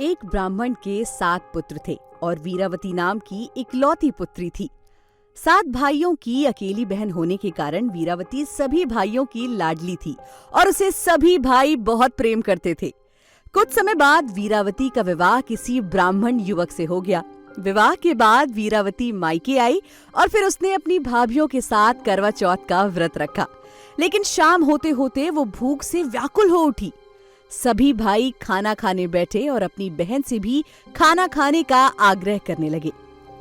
एक ब्राह्मण के 7 पुत्र थे और वीरावती नाम की इकलौती पुत्री थी। 7 भाइयों की अकेली बहन होने के कारण वीरावती सभी भाइयों की लाडली थी और उसे सभी भाई बहुत प्रेम करते थे। कुछ समय बाद वीरावती का विवाह किसी ब्राह्मण युवक से हो गया। विवाह के बाद वीरावती मायके आई और फिर उसने अपनी भाभियों के साथ करवा चौथ का व्रत रखा। लेकिन शाम होते होते वो भूख से व्याकुल हो उठी। सभी भाई खाना खाने बैठे और अपनी बहन से भी खाना खाने का आग्रह करने लगे,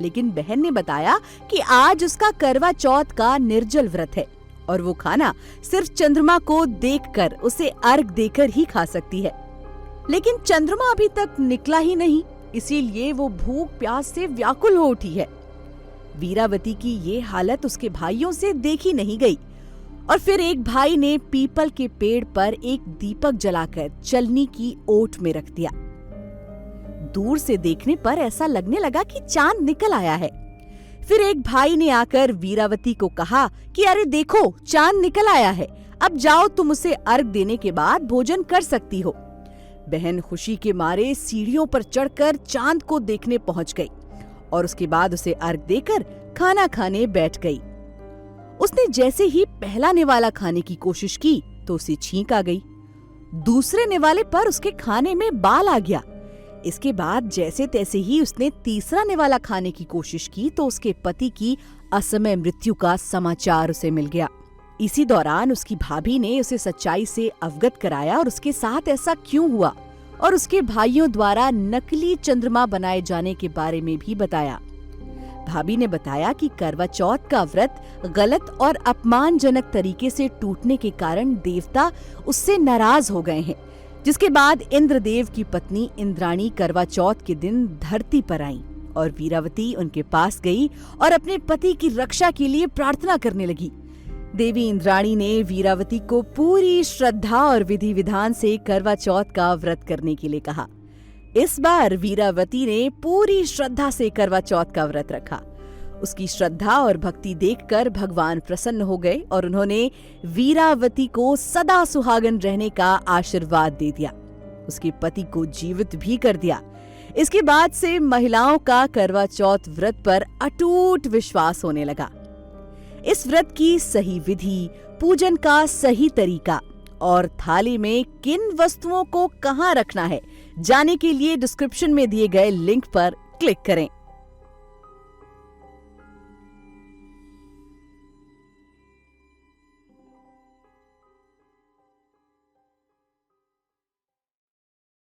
लेकिन बहन ने बताया कि आज उसका करवा चौथ का निर्जल व्रत है और वो खाना सिर्फ चंद्रमा को देखकर, उसे अर्घ देकर ही खा सकती है। लेकिन चंद्रमा अभी तक निकला ही नहीं, इसीलिए वो भूख प्यास से व्याकुल हो उठी है। वीरावती की ये हालत उसके भाइयों से देखी नहीं गई और फिर एक भाई ने पीपल के पेड़ पर एक दीपक जलाकर चलनी की ओट में रख दिया। दूर से देखने पर ऐसा लगने लगा कि चांद निकल आया है। फिर एक भाई ने आकर वीरावती को कहा कि अरे देखो, चांद निकल आया है, अब जाओ, तुम उसे अर्घ देने के बाद भोजन कर सकती हो। बहन खुशी के मारे सीढ़ियों पर चढ़कर चांद को देखने पहुंच गई और उसके बाद उसे अर्घ देकर खाना खाने बैठ गई। उसने जैसे ही पहला निवाला खाने की कोशिश की तो उसे छींक आ गई। दूसरे निवाले पर उसके खाने में बाल आ गया। इसके बाद जैसे तैसे ही उसने तीसरा निवाला खाने की कोशिश की तो उसके पति की असमय मृत्यु का समाचार उसे मिल गया। इसी दौरान उसकी भाभी ने उसे सच्चाई से अवगत कराया और उसके साथ ऐसा क्यों हुआ और उसके भाइयों द्वारा नकली चंद्रमा बनाए जाने के बारे में भी बताया। भाभी ने बताया कि करवा चौथ का व्रत गलत और अपमानजनक तरीके से टूटने के कारण देवता उससे नाराज हो गए हैं, जिसके बाद इंद्रदेव की पत्नी इंद्राणी करवा चौथ के दिन धरती पर आईं और वीरावती उनके पास गई और अपने पति की रक्षा के लिए प्रार्थना करने लगी। देवी इंद्राणी ने वीरावती को पूरी श्रद्धा और विधि विधान से करवा चौथ का व्रत करने के लिए कहा। इस बार वीरावती ने पूरी श्रद्धा से करवा चौथ का व्रत रखा। उसकी श्रद्धा और भक्ति देखकर भगवान प्रसन्न हो गए और उन्होंने वीरावती को सदा सुहागन रहने का आशीर्वाद दे दिया। उसके पति को जीवित भी कर दिया। इसके बाद से महिलाओं का करवा चौथ व्रत पर अटूट विश्वास होने लगा। इस व्रत की सही विधि, पूजन का सही तरीका और थाली में किन वस्तुओं को कहां रखना है, जानने के लिए डिस्क्रिप्शन में दिए गए लिंक पर क्लिक करें।